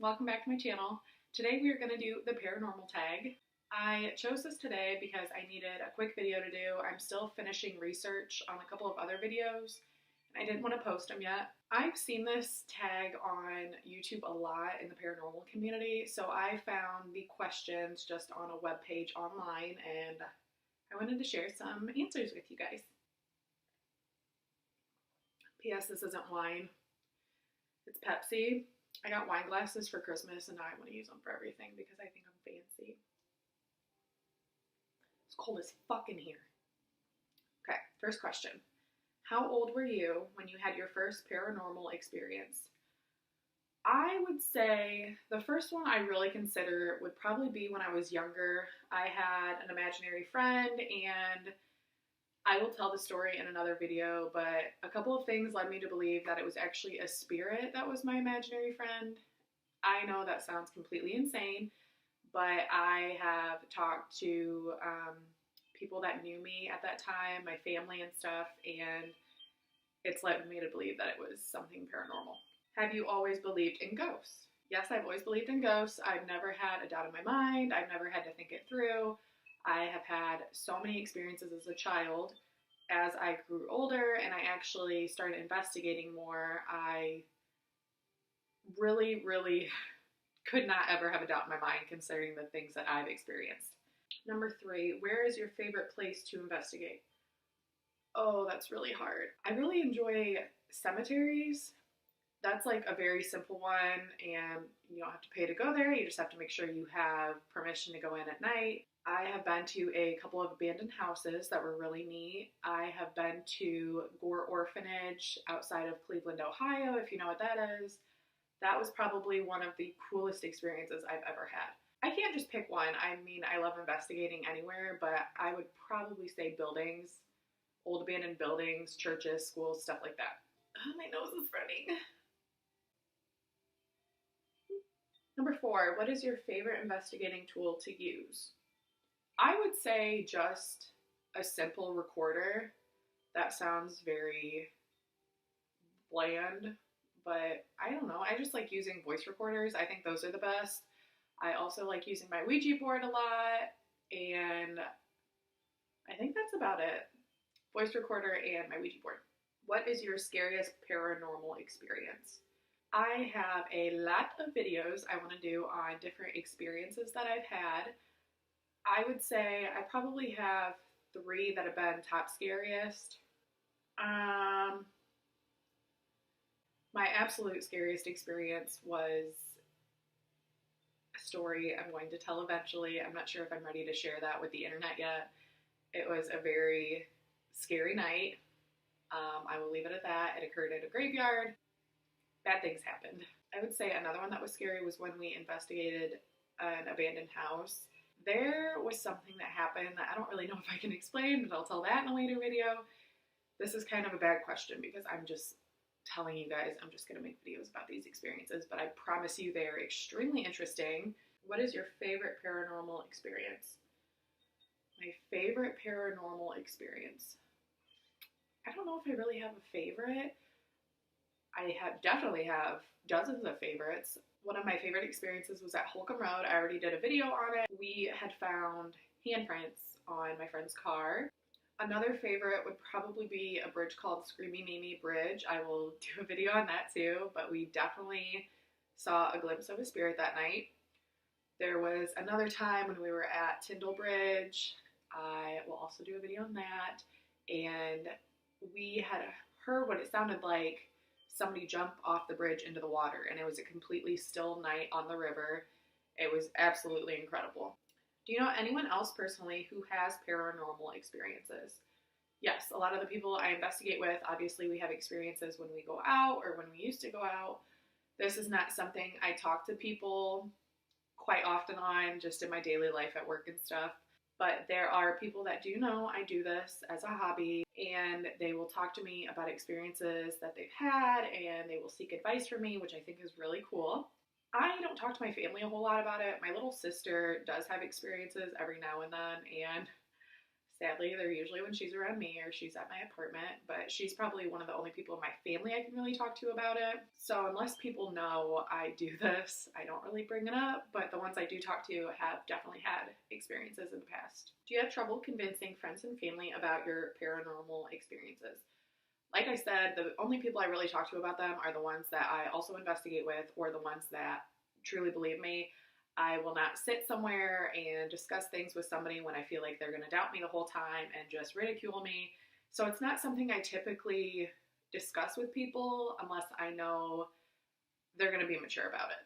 welcome back to my channel. Today we are going to do the paranormal tag. I chose this today because I needed a quick video to do. I'm still finishing research on a couple of other videos and I didn't want to post them yet. I've seen this tag on YouTube a lot in the paranormal community, so I found the questions just on a web page online and I wanted to share some answers with you guys. P.S. This isn't wine. It's Pepsi. I got wine glasses for Christmas and now I want to use them for everything because I think I'm fancy. It's cold as fuck in here. Okay, first question. How old were you when you had your first paranormal experience? I would say the first one I really consider would probably be when I was younger. I had an imaginary friend and I will tell the story in another video, but a couple of things led me to believe that it was actually a spirit that was my imaginary friend. I know that sounds completely insane, but I have talked to people that knew me at that time, my family and stuff, and it's led me to believe that it was something paranormal. Have you always believed in ghosts? Yes, I've always believed in ghosts. I've never had a doubt in my mind. I've never had to think it through. I have had so many experiences as a child. As I grew older and I actually started investigating more, I really could not ever have a doubt in my mind considering the things that I've experienced. Number 3, where is your favorite place to investigate? Oh, that's really hard. I really enjoy cemeteries. That's like a very simple one and you don't have to pay to go there. You just have to make sure you have permission to go in at night. I have been to a couple of abandoned houses that were really neat. I have been to Gore Orphanage outside of Cleveland, Ohio, if you know what that is. That was probably one of the coolest experiences I've ever had. I can't just pick one. I mean, I love investigating anywhere, but I would probably say buildings, old abandoned buildings, churches, schools, stuff like that. Oh, my nose is running. Number 4, what is your favorite investigating tool to use? I would say just a simple recorder. That sounds very bland, but I don't know. I just like using voice recorders. I think those are the best. I also like using my Ouija board a lot, and I think that's about it. Voice recorder and my Ouija board. What is your scariest paranormal experience? I have a lot of videos I want to do on different experiences that I've had. I would say I probably have 3 that have been top scariest. My absolute scariest experience was a story I'm going to tell eventually. I'm not sure if I'm ready to share that with the internet yet. It was a very scary night. I will leave it at that. It occurred at a graveyard. Bad things happened. I would say another one that was scary was when we investigated an abandoned house. There was something that happened that I don't really know if I can explain, but I'll tell that in a later video. This is kind of a bad question because I'm just telling you guys I'm just going to make videos about these experiences, but I promise you they're extremely interesting. What is your favorite paranormal experience? My favorite paranormal experience. I don't know if I really have a favorite. I definitely have dozens of favorites. One of my favorite experiences was at Holcomb Road. I already did a video on it. We had found handprints on my friend's car. Another favorite would probably be a bridge called Screaming Amy Bridge. I will do a video on that too, but we definitely saw a glimpse of a spirit that night. There was another time when we were at Tyndall Bridge. I will also do a video on that. And we had heard what it sounded like somebody jumped off the bridge into the water, and it was a completely still night on the river. It was absolutely incredible. Do you know anyone else personally who has paranormal experiences? Yes, a lot of the people I investigate with, obviously we have experiences when we go out or when we used to go out. This is not something I talk to people quite often on, just in my daily life at work and stuff. But there are people that do know I do this as a hobby, and they will talk to me about experiences that they've had, and they will seek advice from me, which I think is really cool. I don't talk to my family a whole lot about it. My little sister does have experiences every now and then, and Sadly, they're usually when she's around me or she's at my apartment, but she's probably one of the only people in my family I can really talk to about it. So unless people know I do this, I don't really bring it up, but the ones I do talk to have definitely had experiences in the past. Do you have trouble convincing friends and family about your paranormal experiences? Like I said, the only people I really talk to about them are the ones that I also investigate with or the ones that truly believe me. I will not sit somewhere and discuss things with somebody when I feel like they're going to doubt me the whole time and just ridicule me. So it's not something I typically discuss with people unless I know they're going to be mature about it.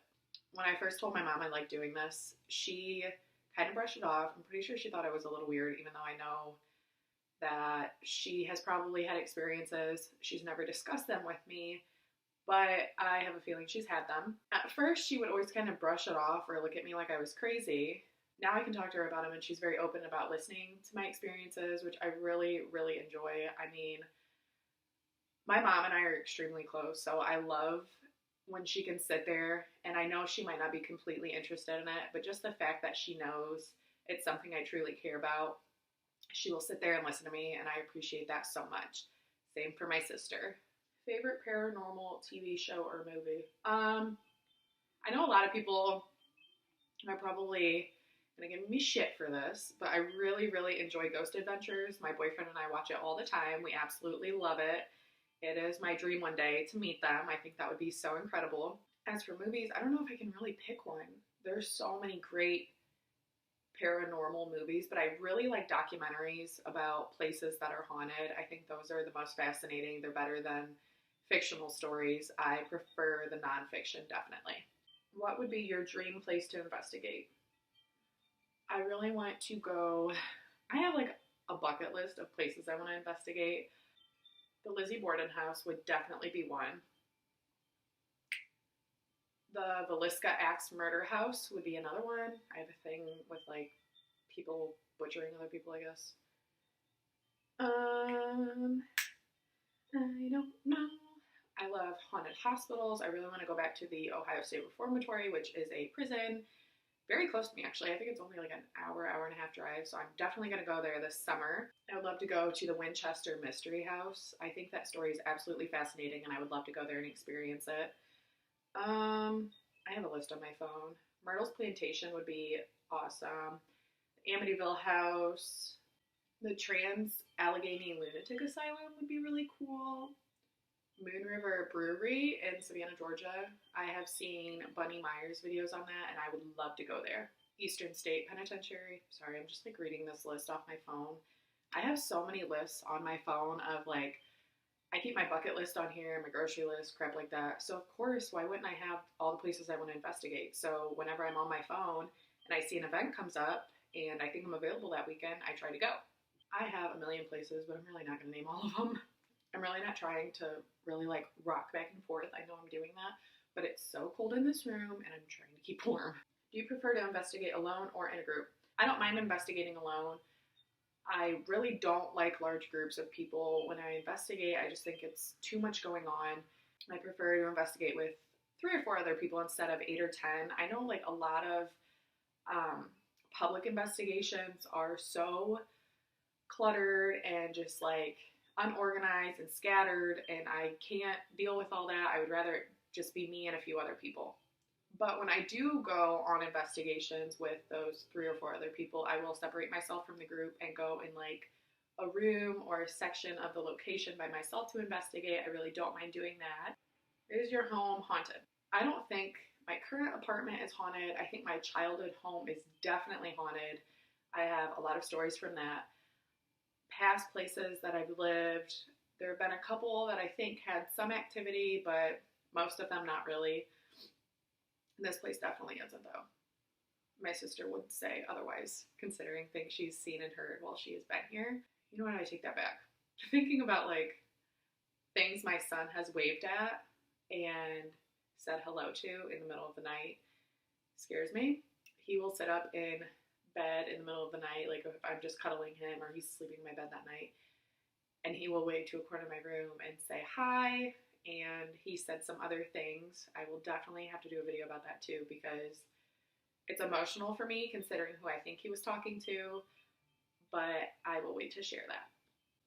When I first told my mom I liked doing this, she kind of brushed it off. I'm pretty sure she thought it was a little weird, even though I know that she has probably had experiences. She's never discussed them with me, but I have a feeling she's had them. At first, she would always kind of brush it off or look at me like I was crazy. Now I can talk to her about them, and she's very open about listening to my experiences, which I really, really enjoy. I mean, my mom and I are extremely close, so I love when she can sit there, and I know she might not be completely interested in it, but just the fact that she knows it's something I truly care about, she will sit there and listen to me, and I appreciate that so much. Same for my sister. Favorite paranormal TV show or movie? I know a lot of people are probably gonna give me shit for this, but I really, really enjoy Ghost Adventures. My boyfriend and I watch it all the time. We absolutely love it. It is my dream one day to meet them. I think that would be so incredible. As for movies, I don't know if I can really pick one. There's so many great paranormal movies, but I really like documentaries about places that are haunted. I think those are the most fascinating. They're better than fictional stories. I prefer the nonfiction, definitely. What would be your dream place to investigate? I really want to go, I have like a bucket list of places I want to investigate. The Lizzie Borden house would definitely be one. The Villisca Axe murder house would be another one. I have a thing with like people butchering other people, I guess. I don't know. I love haunted hospitals. I really want to go back to the Ohio State Reformatory, which is a prison very close to me, actually. I think it's only like an hour, hour and a half drive, so I'm definitely going to go there this summer. I would love to go to the Winchester Mystery House. I think that story is absolutely fascinating, and I would love to go there and experience it. I have a list on my phone. Myrtle's Plantation would be awesome. Amityville House. The Trans Allegheny Lunatic Asylum would be really cool. Moon River Brewery in Savannah, Georgia. I have seen Bunny Myers videos on that, and I would love to go there. Eastern State Penitentiary. Sorry, I'm just like reading this list off my phone. I have so many lists on my phone of like, I keep my bucket list on here, my grocery list, crap like that. So of course, why wouldn't I have all the places I want to investigate? So whenever I'm on my phone and I see an event comes up and I think I'm available that weekend, I try to go. I have a million places, but I'm really not going to name all of them. I'm really not trying to really like rock back and forth. I know I'm doing that, but it's so cold in this room and I'm trying to keep warm. Do you prefer to investigate alone or in a group? I don't mind investigating alone. I really don't like large groups of people. When I investigate, I just think it's too much going on. I prefer to investigate with 3 or 4 other people instead of 8 or 10. I know like a lot of public investigations are so cluttered and just like unorganized and scattered, and I can't deal with all that. I would rather it just be me and a few other people. But when I do go on investigations with those 3 or 4 other people, I will separate myself from the group and go in like a room or a section of the location by myself to investigate. I really don't mind doing that. Is your home haunted? I don't think my current apartment is haunted. I think my childhood home is definitely haunted. I have a lot of stories from that. Past places that I've lived, there have been a couple that I think had some activity, but most of them not really. This place definitely isn't, though. My sister would say otherwise, considering things she's seen and heard while she has been here. You know what? I take that back. Thinking about like things my son has waved at and said hello to in the middle of the night scares me. He will sit up in bed in the middle of the night, like if I'm just cuddling him or he's sleeping in my bed that night, and he will wave to a corner of my room and say hi. And he said some other things. I will definitely have to do a video about that too, because it's emotional for me considering who I think he was talking to, but I will wait to share that.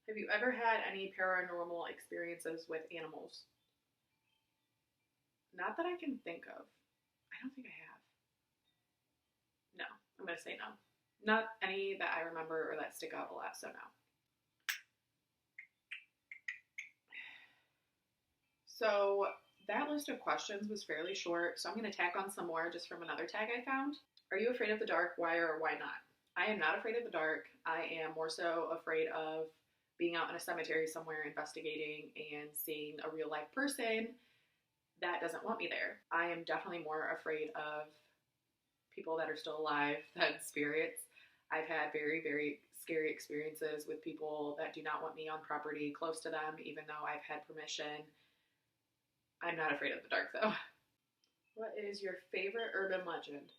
Have you ever had any paranormal experiences with animals? Not that I can think of. I don't think I have. No, I'm going to say no. Not any that I remember or that stick out a lot, so no. So that list of questions was fairly short, so I'm going to tack on some more just from another tag I found. Are you afraid of the dark? Why or why not? I am not afraid of the dark. I am more so afraid of being out in a cemetery somewhere investigating and seeing a real life person that doesn't want me there. I am definitely more afraid of people that are still alive than spirits. I've had very, very scary experiences with people that do not want me on property close to them, even though I've had permission. I'm not afraid of the dark, though. What is your favorite urban legend?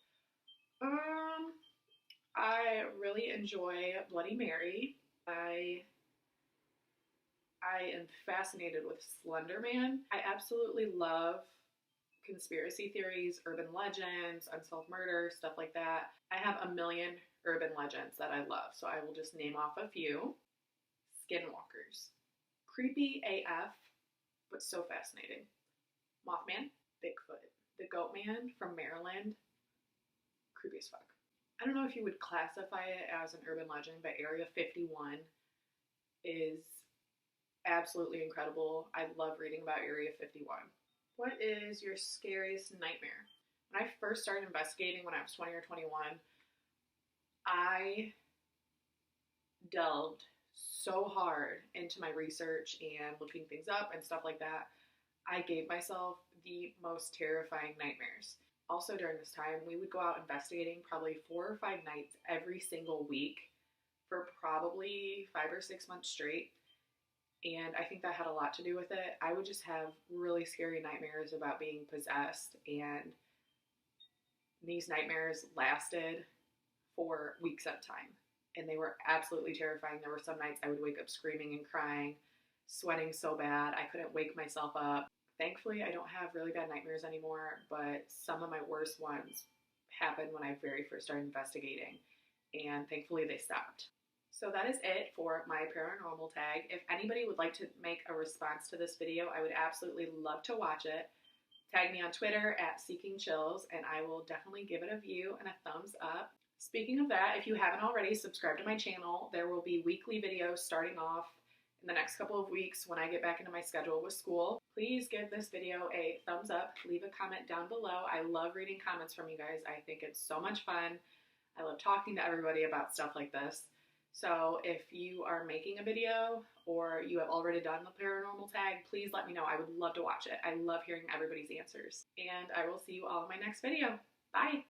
I really enjoy Bloody Mary. I am fascinated with Slender Man. I absolutely love conspiracy theories, urban legends, unsolved murder, stuff like that. I have a million urban legends that I love, so I will just name off a few. Skinwalkers. Creepy AF, but so fascinating. Mothman, Bigfoot, the Goat Man from Maryland, creepy as fuck. I don't know if you would classify it as an urban legend, but Area 51 is absolutely incredible. I love reading about Area 51. What is your scariest nightmare? When I first started investigating when I was 20 or 21, I delved so hard into my research and looking things up and stuff like that. I gave myself the most terrifying nightmares. Also during this time, we would go out investigating probably 4 or 5 nights every single week for probably 5 or 6 months straight. And I think that had a lot to do with it. I would just have really scary nightmares about being possessed, and these nightmares lasted for weeks at a time. And they were absolutely terrifying. There were some nights I would wake up screaming and crying, sweating so bad I couldn't wake myself up. Thankfully, I don't have really bad nightmares anymore, but some of my worst ones happened when I very first started investigating, and thankfully they stopped. So that is it for my paranormal tag. If anybody would like to make a response to this video, I would absolutely love to watch it. Tag me on Twitter at Seeking Chills, and I will definitely give it a view and a thumbs up. Speaking of that, if you haven't already, subscribe to my channel. There will be weekly videos starting off in the next couple of weeks when I get back into my schedule with school. Please give this video a thumbs up. Leave a comment down below. I love reading comments from you guys. I think it's so much fun. I love talking to everybody about stuff like this. So if you are making a video or you have already done the paranormal tag, please let me know. I would love to watch it. I love hearing everybody's answers. And I will see you all in my next video. Bye!